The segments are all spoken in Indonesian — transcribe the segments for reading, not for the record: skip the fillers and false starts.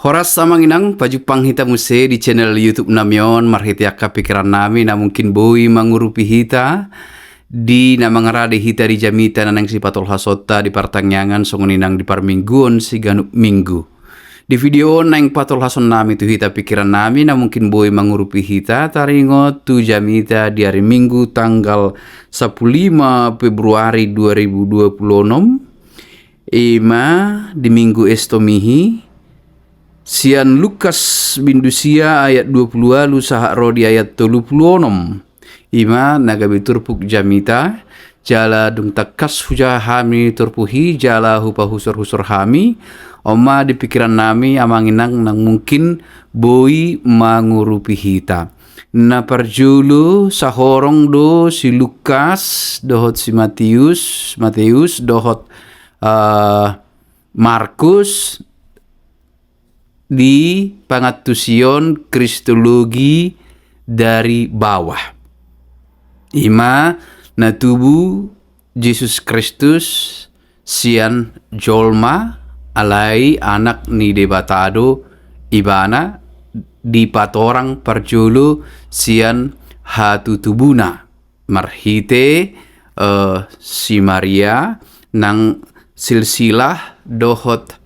Horas samanginang pajupang hita muse di channel YouTube namion marhitiaka pikiran nami na mungkin boi mangurupi hita di na mangarade hita di jamita nanang si patol hasota di partangyangan songoninang di parmingguon si ganuk minggu. Di video nang patol hason nami tu hita pikiran nami na mungkin boi mangurupi hita taringo tu jamita di hari Minggu tanggal 15 Februari 2026 ima di minggu estomihi sian Lukas bindusia ayat 20 lu sahak rodi ayat 36 ima nagabi turpuk jamita jala dung takas huja hami turpuhi jala hupa husur hami oma di pikiran nami amanginang nang mungkin boi mangurupi hita na parjulu sahorong do si Lukas dohot si Matius dohot Markus di pangatusion kristologi dari bawah. Ima na tubuh Yesus Kristus sian jolma alai anak ni debatado ibana di patorang parjulu sian hatu tubuna marhite si Maria nang silsilah dohot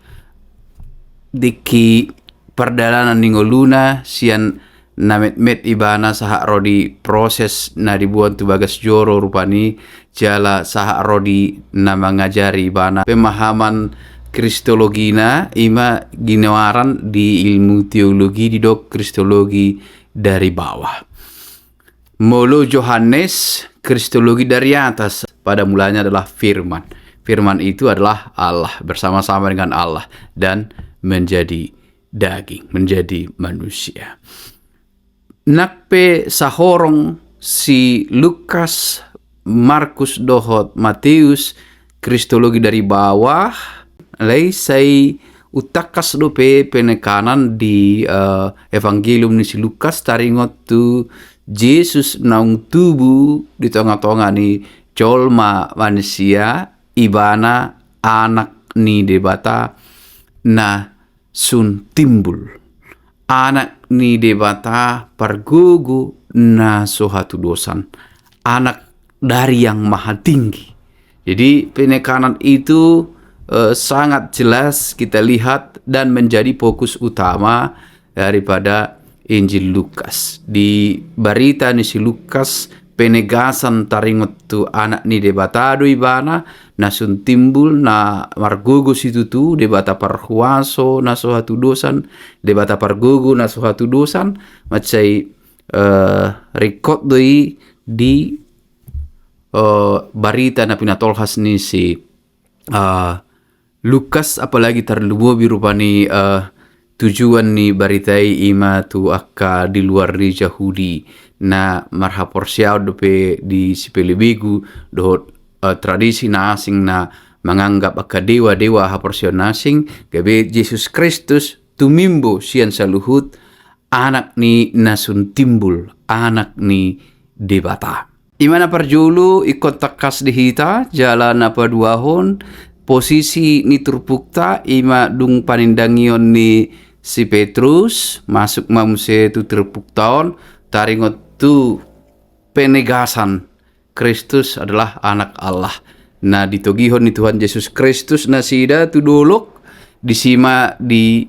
diki perdalanan ningoluna sian namet ibana sahak rodi proses na dibuat tu bagas joro rupani jala sahak rodi na mengajari ibana pemahaman kristologina ima ginawaran di ilmu teologi di dok kristologi dari bawah. Molo Yohanes kristologi dari atas pada mulanya adalah firman. Firman itu adalah Allah bersama-sama dengan Allah dan menjadi daging, menjadi manusia. Nakpe sahorong si Lukas, Markus dohot Matius kristologi dari bawah lay say utakas dope penekanan di evangelium ni si Lukas taringot tu Yesus naung tubuh di tengah-tengah ni colma manusia ibana anak ni debata na sun timbul anak ni debata pargugu na sohatu dosan anak dari yang maha tinggi. Jadi penekanan itu sangat jelas kita lihat dan menjadi fokus utama daripada Injil Lukas. Di berita ni si Lukas penegasan taringot tu anak ni debatado ibana nasun timbul na margogo situ tu debata parhuaso na sohatu dosan debata pargogo na sohatu dosan macai rekod doi di barita na pinatolhas ni si Lukas apalagi terlubo birupani tujuan ni baritai ima tu akka di luar di Yahudi na marhapor siaw dope di sipelebegu dohot tradisi na asing na menganggap akka dewa-dewa hapor siaw nasing gabe Yesus Kristus tumimbo sian saluhut anak ni nasun timbul anak ni debata. Imana parjulu ikot takas di hita jalan apa duahon posisi ni turpukta ima dung panindangion ni si Petrus masuk mamuse tu terpuktaon taringot tu penegasan Kristus adalah anak Allah. Nah ditogihon ni Tuhan Yesus Kristus na sida tu dolok disima di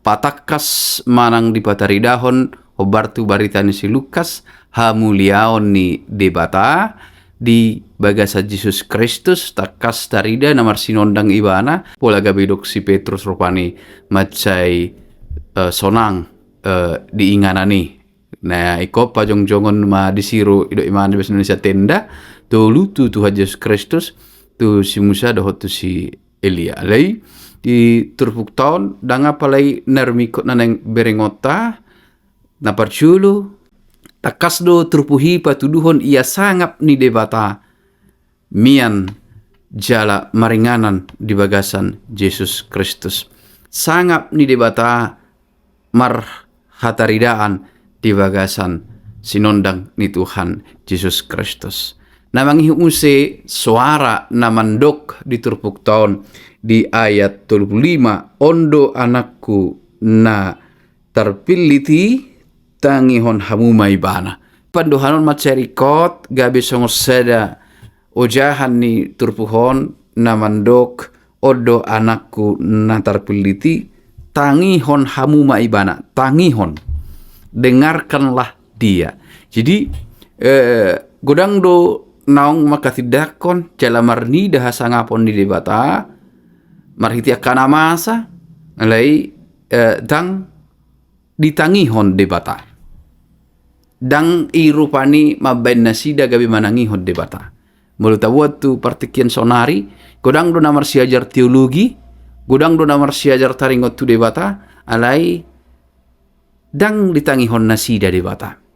patakas manang di pataridahon obar tu barita ni si Lukas hamuliaon ni debata di bagasa Yesus Kristus takas tarida namar sinondang ibana pola gabedok si Petrus rupani macai sonang diinganani. Nah iko pajong-jongon ma disiru ido iman di Indonesia tenda tolu tu Tuhan Yesus Kristus tu si Musa dohot tu si Elia lay di turpuk taon danga palay nermikot naneng berengota na parchulu takas do turpuhi patuduhon ia sangap ni debata mian jala maringanan di bagasan Yesus Kristus sangap ni debata mar hataridaan di bagasan sinondang ni Tuhan Yesus Kristus. Namang hiuse suara namandok di turpuk taon di ayat 35 ondo anakku na terpiliti tangihon hamuma ibana. Panduhanon macarikot gabi songos seda ojahan ni turpuhon na mandok odo anakku na terpiliti tangihon hamuma ibana. Tangihon, dengarkanlah dia. Jadi godang do naong makatidakon jala marni dah sangapon di debata marhiti akana masa alai dang ditangihon debata dang irupani mabain nasida gabi manangihon debata mulut awat tu partikian sonari godang do namar siajar teologi godang do namar siajar taringot tu debata alai dang ditangihon nasida debata.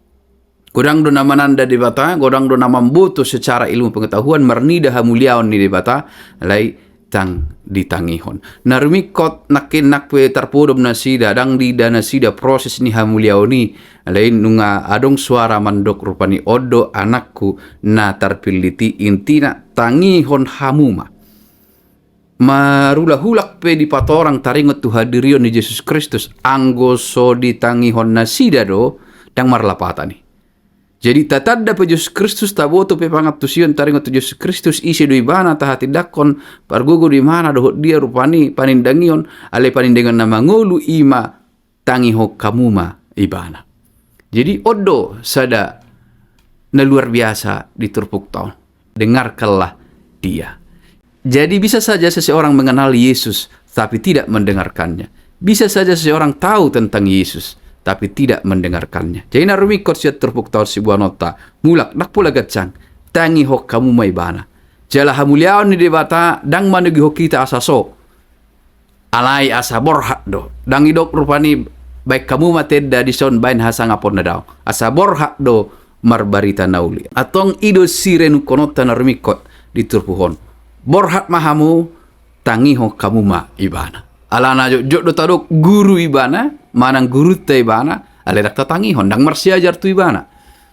Godang do nama nanda debata, godang do nama mbuto secara ilmu pengetahuan marnida hamuliaon ni debata, alai tang ditangihon. Narumikot nakin nakwe tarpodom nasida, dang di nasida proses ni hamuliaon ni, alai nunga adong suara mandok rupani odo anakku na tarpiliti intina tangihon hamuma. Marulahulak pe di patorang taringot tu hadirion ni Yesus Kristus, anggo so ditangihon nasida do, dang marlapata ni. Jadi tatanda pe Yesus Kristus taboto pe pangatusion taringot tu Yesus Kristus isi do ibana tahati dakon pargugu di mana doh dia rupani panindangion ale panindangan nama ngolu ima tangiho kamuma ibana. Jadi odo sada na luar biasa di turpuk tahun. Dengarkanlah dia. Jadi bisa saja seseorang mengenal Yesus tapi tidak mendengarkannya. Bisa saja seseorang tahu tentang Yesus tapi tidak mendengarkannya. Jadi narumikot siya terpuk tahu sebuah nota. Mulak nak pula gacang. Tangi hok kamu may bana. Jala hamuliaon ni debata dang manugi hok kita asaso. Alai asa borhak do. Dang idok rupani baik kamu mateda di son bain hasang apon na daw. Asa borhak do marbarita nauli. Atong ido sirenu konota narumikot di turpuhon. Borhak mahamu tangi hok kamu ma ibana. Alana jok do tadok guru ibana manang guru te ibana ale dak tatangi hondang marsiajar tu ibana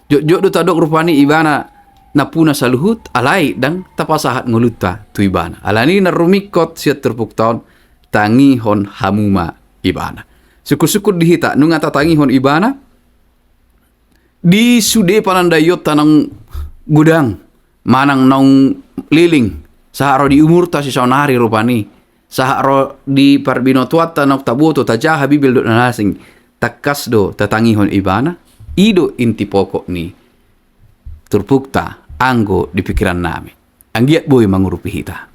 jok do tadok rupani ibana napuna saluhut alai dang tapasahat nguluta tu ibana alani narumikot sia terpuk taon tangi hon hamuma ibana sukur-sukur dihita nunga tatangi hon ibana di sude panandayot tanang gudang manang naung liling saharo di umur ta si sonari rupani saharo di parbino tuata nok tabuto tajaha bibil do nasing takas do tatangihon ibana ido inti pokok ni turpukta anggo di pikiran nami anggiat boy mangurupi hita.